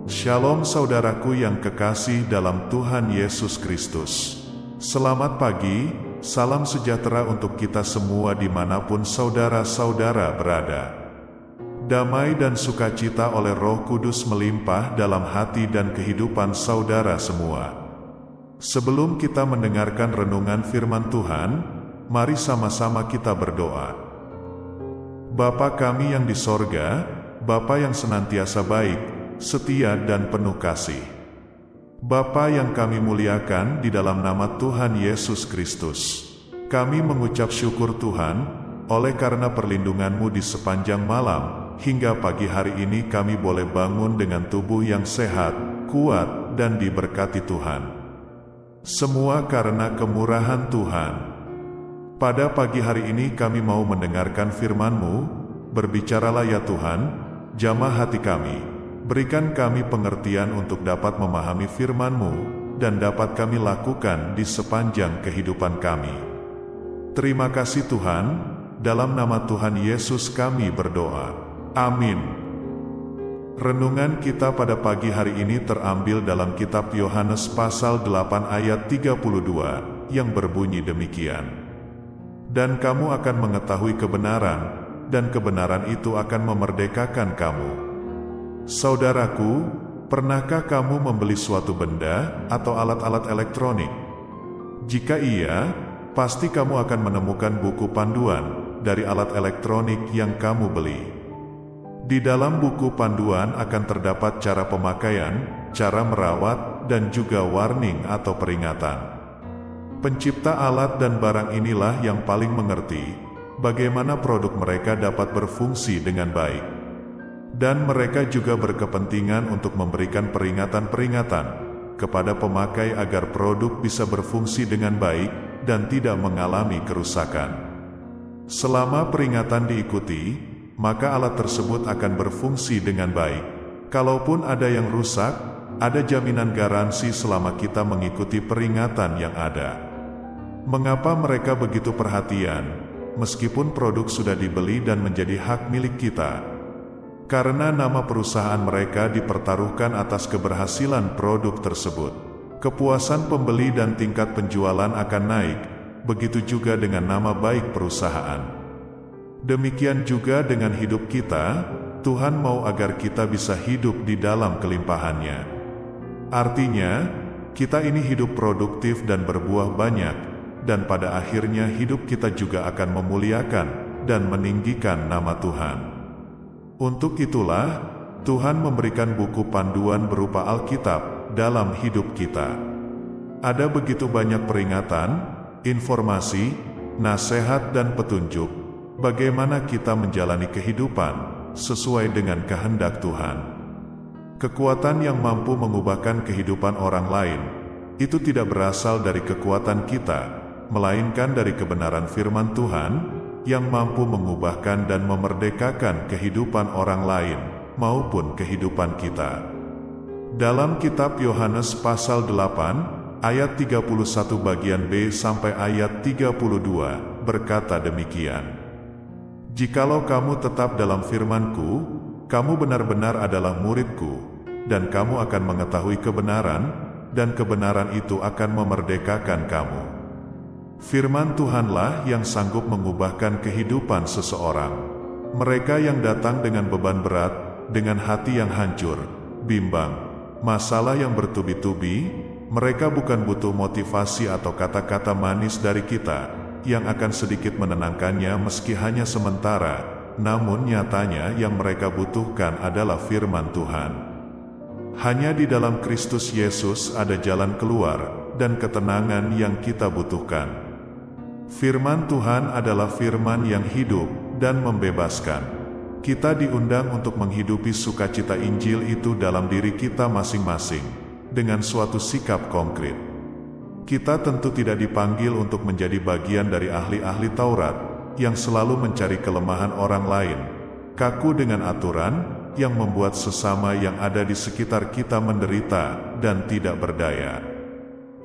Shalom saudaraku yang kekasih dalam Tuhan Yesus Kristus. Selamat pagi, salam sejahtera untuk kita semua dimanapun saudara-saudara berada. Damai dan sukacita oleh Roh Kudus melimpah dalam hati dan kehidupan saudara semua. Sebelum kita mendengarkan renungan firman Tuhan, mari sama-sama kita berdoa. Bapa kami yang di sorga, Bapa yang senantiasa baik, setia dan penuh kasih. Bapa yang kami muliakan di dalam nama Tuhan Yesus Kristus. Kami mengucap syukur Tuhan, oleh karena perlindungan-Mu di sepanjang malam, hingga pagi hari ini kami boleh bangun dengan tubuh yang sehat, kuat, dan diberkati Tuhan. Semua karena kemurahan Tuhan. Pada pagi hari ini kami mau mendengarkan firman-Mu, berbicaralah ya Tuhan, jamah hati kami. Berikan kami pengertian untuk dapat memahami firman-Mu, dan dapat kami lakukan di sepanjang kehidupan kami. Terima kasih Tuhan, dalam nama Tuhan Yesus kami berdoa. Amin. Renungan kita pada pagi hari ini terambil dalam kitab Yohanes pasal 8 ayat 32, yang berbunyi demikian. Dan kamu akan mengetahui kebenaran, dan kebenaran itu akan memerdekakan kamu. Saudaraku, pernahkah kamu membeli suatu benda atau alat-alat elektronik? Jika iya, pasti kamu akan menemukan buku panduan dari alat elektronik yang kamu beli. Di dalam buku panduan akan terdapat cara pemakaian, cara merawat, dan juga warning atau peringatan. Pencipta alat dan barang inilah yang paling mengerti bagaimana produk mereka dapat berfungsi dengan baik. Dan mereka juga berkepentingan untuk memberikan peringatan-peringatan kepada pemakai agar produk bisa berfungsi dengan baik dan tidak mengalami kerusakan. Selama peringatan diikuti, maka alat tersebut akan berfungsi dengan baik. Kalaupun ada yang rusak, ada jaminan garansi selama kita mengikuti peringatan yang ada. Mengapa mereka begitu perhatian, meskipun produk sudah dibeli dan menjadi hak milik kita? Karena nama perusahaan mereka dipertaruhkan atas keberhasilan produk tersebut. Kepuasan pembeli dan tingkat penjualan akan naik, begitu juga dengan nama baik perusahaan. Demikian juga dengan hidup kita, Tuhan mau agar kita bisa hidup di dalam kelimpahannya. Artinya, kita ini hidup produktif dan berbuah banyak, dan pada akhirnya hidup kita juga akan memuliakan dan meninggikan nama Tuhan. Untuk itulah, Tuhan memberikan buku panduan berupa Alkitab dalam hidup kita. Ada begitu banyak peringatan, informasi, nasihat dan petunjuk, bagaimana kita menjalani kehidupan sesuai dengan kehendak Tuhan. Kekuatan yang mampu mengubahkan kehidupan orang lain, itu tidak berasal dari kekuatan kita, melainkan dari kebenaran firman Tuhan, yang mampu mengubahkan dan memerdekakan kehidupan orang lain, maupun kehidupan kita. Dalam kitab Yohanes pasal 8, ayat 31 bagian B sampai ayat 32, berkata demikian. Jikalau kamu tetap dalam firman-Ku, kamu benar-benar adalah murid-Ku, dan kamu akan mengetahui kebenaran, dan kebenaran itu akan memerdekakan kamu. Firman Tuhanlah yang sanggup mengubahkan kehidupan seseorang. Mereka yang datang dengan beban berat, dengan hati yang hancur, bimbang, masalah yang bertubi-tubi, mereka bukan butuh motivasi atau kata-kata manis dari kita, yang akan sedikit menenangkannya meski hanya sementara, namun nyatanya yang mereka butuhkan adalah firman Tuhan. Hanya di dalam Kristus Yesus ada jalan keluar, dan ketenangan yang kita butuhkan. Firman Tuhan adalah firman yang hidup dan membebaskan. Kita diundang untuk menghidupi sukacita Injil itu dalam diri kita masing-masing, dengan suatu sikap konkret. Kita tentu tidak dipanggil untuk menjadi bagian dari ahli-ahli Taurat, yang selalu mencari kelemahan orang lain, kaku dengan aturan, yang membuat sesama yang ada di sekitar kita menderita dan tidak berdaya.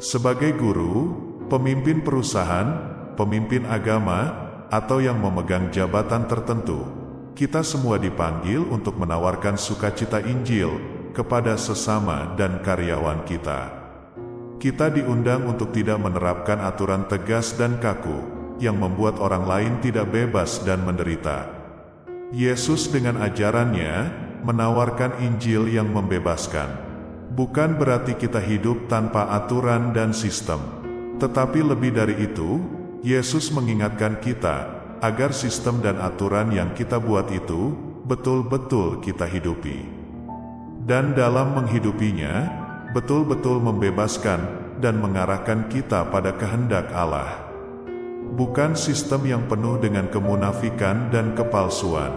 Sebagai guru, pemimpin perusahaan, pemimpin agama, atau yang memegang jabatan tertentu, kita semua dipanggil untuk menawarkan sukacita Injil kepada sesama dan karyawan kita. Kita diundang untuk tidak menerapkan aturan tegas dan kaku, yang membuat orang lain tidak bebas dan menderita. Yesus dengan ajarannya, menawarkan Injil yang membebaskan. Bukan berarti kita hidup tanpa aturan dan sistem. Tetapi lebih dari itu, Yesus mengingatkan kita, agar sistem dan aturan yang kita buat itu, betul-betul kita hidupi. Dan dalam menghidupinya, betul-betul membebaskan dan mengarahkan kita pada kehendak Allah. Bukan sistem yang penuh dengan kemunafikan dan kepalsuan.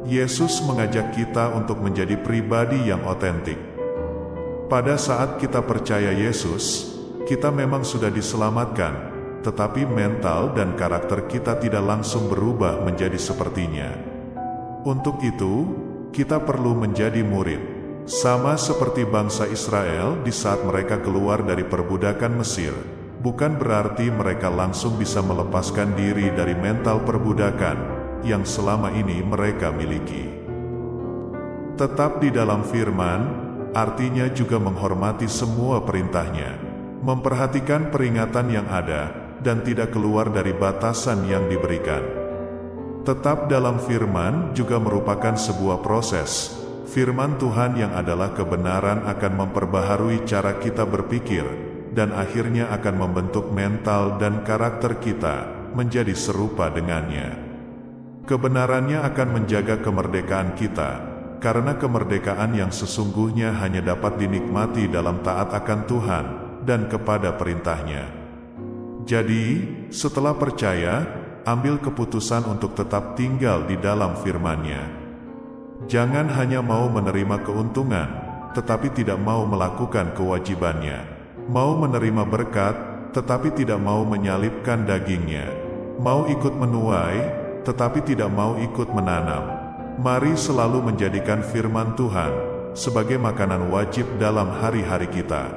Yesus mengajak kita untuk menjadi pribadi yang otentik. Pada saat kita percaya Yesus, kita memang sudah diselamatkan, tetapi mental dan karakter kita tidak langsung berubah menjadi sepertinya. Untuk itu, kita perlu menjadi murid. Sama seperti bangsa Israel di saat mereka keluar dari perbudakan Mesir, bukan berarti mereka langsung bisa melepaskan diri dari mental perbudakan yang selama ini mereka miliki. Tetap di dalam firman, artinya juga menghormati semua perintahnya, memperhatikan peringatan yang ada, dan tidak keluar dari batasan yang diberikan. Tetap dalam firman juga merupakan sebuah proses. Firman Tuhan yang adalah kebenaran akan memperbaharui cara kita berpikir, dan akhirnya akan membentuk mental dan karakter kita menjadi serupa dengannya. Kebenarannya akan menjaga kemerdekaan kita, karena kemerdekaan yang sesungguhnya hanya dapat dinikmati dalam taat akan Tuhan dan kepada perintahnya. Jadi, setelah percaya, ambil keputusan untuk tetap tinggal di dalam firman-Nya. Jangan hanya mau menerima keuntungan, tetapi tidak mau melakukan kewajibannya. Mau menerima berkat, tetapi tidak mau menyalipkan dagingnya. Mau ikut menuai, tetapi tidak mau ikut menanam. Mari selalu menjadikan firman Tuhan sebagai makanan wajib dalam hari-hari kita.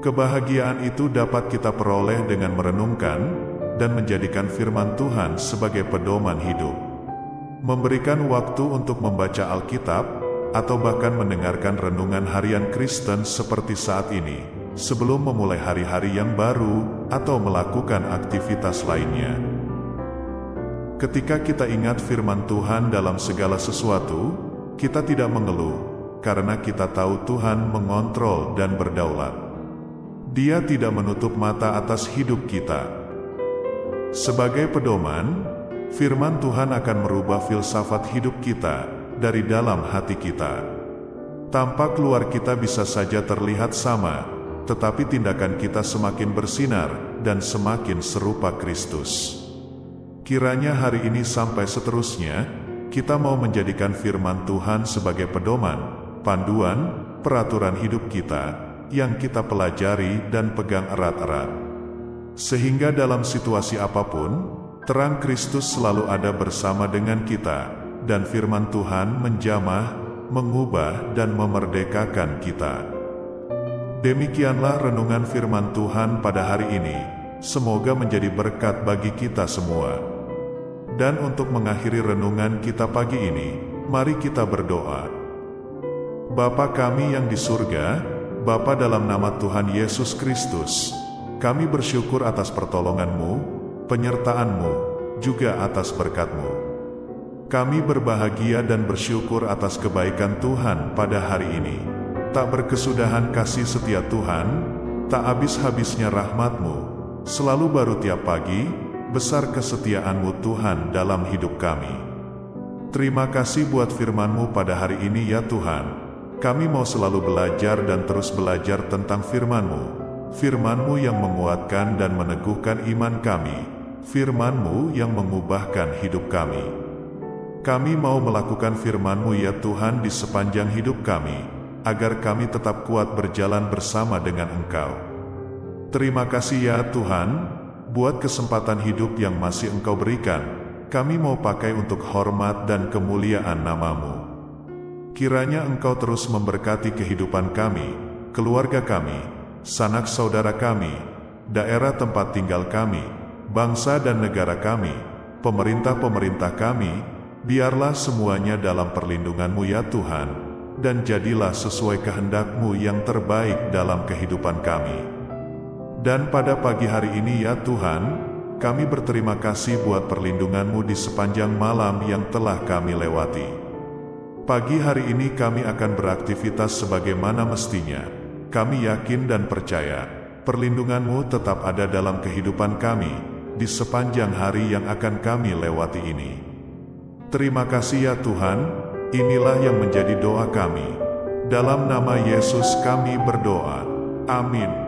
Kebahagiaan itu dapat kita peroleh dengan merenungkan dan menjadikan firman Tuhan sebagai pedoman hidup. Memberikan waktu untuk membaca Alkitab, atau bahkan mendengarkan renungan harian Kristen seperti saat ini, sebelum memulai hari-hari yang baru, atau melakukan aktivitas lainnya. Ketika kita ingat firman Tuhan dalam segala sesuatu, kita tidak mengeluh, karena kita tahu Tuhan mengontrol dan berdaulat. Dia tidak menutup mata atas hidup kita. Sebagai pedoman, firman Tuhan akan merubah filsafat hidup kita dari dalam hati kita. Tampak luar kita bisa saja terlihat sama, tetapi tindakan kita semakin bersinar dan semakin serupa Kristus. Kiranya hari ini sampai seterusnya, kita mau menjadikan firman Tuhan sebagai pedoman, panduan, peraturan hidup kita, yang kita pelajari dan pegang erat-erat. Sehingga dalam situasi apapun, terang Kristus selalu ada bersama dengan kita, dan firman Tuhan menjamah, mengubah dan memerdekakan kita. Demikianlah renungan firman Tuhan pada hari ini, semoga menjadi berkat bagi kita semua. Dan untuk mengakhiri renungan kita pagi ini, mari kita berdoa. Bapa kami yang di surga, Bapa dalam nama Tuhan Yesus Kristus, kami bersyukur atas pertolongan-Mu, penyertaan-Mu, juga atas berkat-Mu. Kami berbahagia dan bersyukur atas kebaikan Tuhan pada hari ini. Tak berkesudahan kasih setia Tuhan, tak habis-habisnya rahmat-Mu, selalu baru tiap pagi, besar kesetiaan-Mu Tuhan dalam hidup kami. Terima kasih buat firman-Mu pada hari ini ya Tuhan. Kami mau selalu belajar dan terus belajar tentang firman-Mu. Firman-Mu yang menguatkan dan meneguhkan iman kami. Firman-Mu yang mengubahkan hidup kami. Kami mau melakukan firman-Mu ya Tuhan di sepanjang hidup kami, agar kami tetap kuat berjalan bersama dengan Engkau. Terima kasih ya Tuhan, buat kesempatan hidup yang masih Engkau berikan, kami mau pakai untuk hormat dan kemuliaan nama-Mu. Kiranya Engkau terus memberkati kehidupan kami, keluarga kami, sanak saudara kami, daerah tempat tinggal kami, bangsa dan negara kami, pemerintah-pemerintah kami, biarlah semuanya dalam perlindungan-Mu ya Tuhan, dan jadilah sesuai kehendak-Mu yang terbaik dalam kehidupan kami. Dan pada pagi hari ini ya Tuhan, kami berterima kasih buat perlindungan-Mu di sepanjang malam yang telah kami lewati. Pagi hari ini kami akan beraktivitas sebagaimana mestinya. Kami yakin dan percaya, perlindungan-Mu tetap ada dalam kehidupan kami, di sepanjang hari yang akan kami lewati ini. Terima kasih ya Tuhan, inilah yang menjadi doa kami. Dalam nama Yesus kami berdoa. Amin.